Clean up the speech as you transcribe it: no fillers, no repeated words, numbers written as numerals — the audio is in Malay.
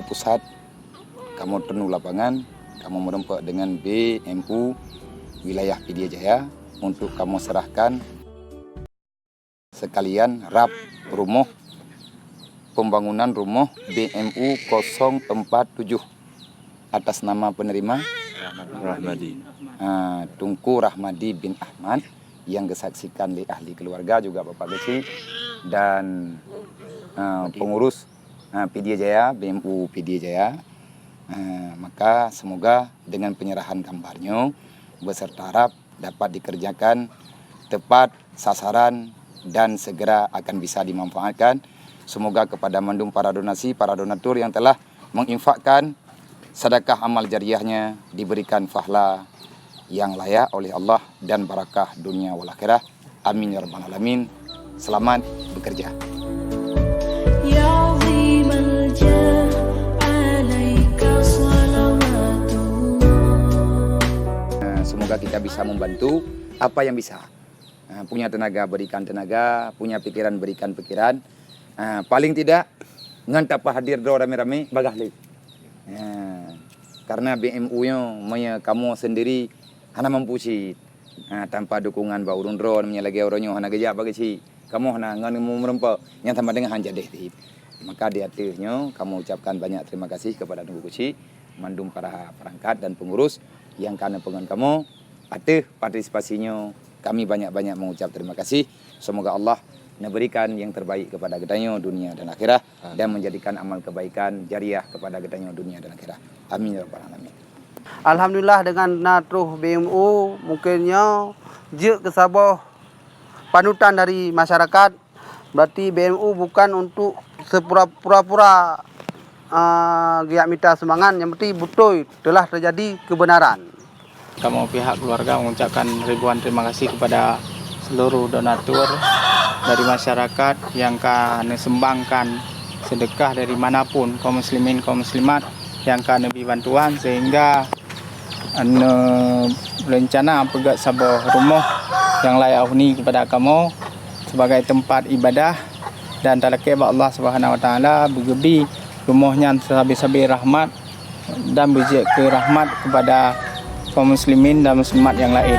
BMU Pusat, kamu penuh lapangan, kamu merempak dengan BMU Wilayah Pidie Jaya untuk kamu serahkan sekalian rap rumah pembangunan rumah BMU 047 atas nama penerima Rahmadi. Tunku Rahmadi bin Ahmad yang disaksikan di ahli keluarga juga Bapak Beci dan pengurus Pidie Jaya, BMU Pidie Jaya. Maka semoga dengan penyerahan gambarnya beserta rap dapat dikerjakan tepat sasaran dan segera akan bisa dimanfaatkan. Semoga kepada mandum para donasi, para donatur yang telah menginfakkan sedekah amal jariahnya diberikan pahala yang layak oleh Allah dan barakah dunia wal akhirah. Amin ya rabbal alamin. Selamat bekerja. Semoga kita bisa membantu apa yang bisa. Punya tenaga berikan tenaga, punya pikiran berikan pikiran. Paling tidak ngantap hadir do rame-rame bagah lagi. Karena BMU-nya kamu sendiri hana mampu sih. Tanpa dukungan bau rundron lagi orangnya hana gejak bagi sih. Kamu hana ngan merempak yang tambah dengan hanja deh. Maka di akhirnya kamu ucapkan banyak terima kasih kepada Nunggu Kuci, mandum para perangkat dan pengurus yang karena pengen kamu atas partisipasinya. Kami banyak-banyak mengucap terima kasih. Semoga Allah memberikan yang terbaik kepada kita dunia dan akhirat dan menjadikan amal kebaikan jariah kepada kita dunia dan akhirat. Amin ya rabbal alamin. Alhamdulillah dengan natruh BMU mungkinnya je ke Sabah panutan dari masyarakat. Berarti BMU bukan untuk sepura-pura giat minta semangat, yang penting betul telah terjadi kebenaran. Kami pihak keluarga mengucapkan ribuan terima kasih kepada seluruh donatur dari masyarakat yang kami sembangkan sedekah dari manapun, kaum muslimin, kaum muslimat yang kami beri bantuan sehingga rencana pegat sebuah rumah yang layak huni kepada kamu sebagai tempat ibadah dan talakib Allah Subhanahu Wa Taala bergebi rumahnya sabi-sabi rahmat dan berjek ke rahmat kepada kaum muslimin dan muslimat yang lain.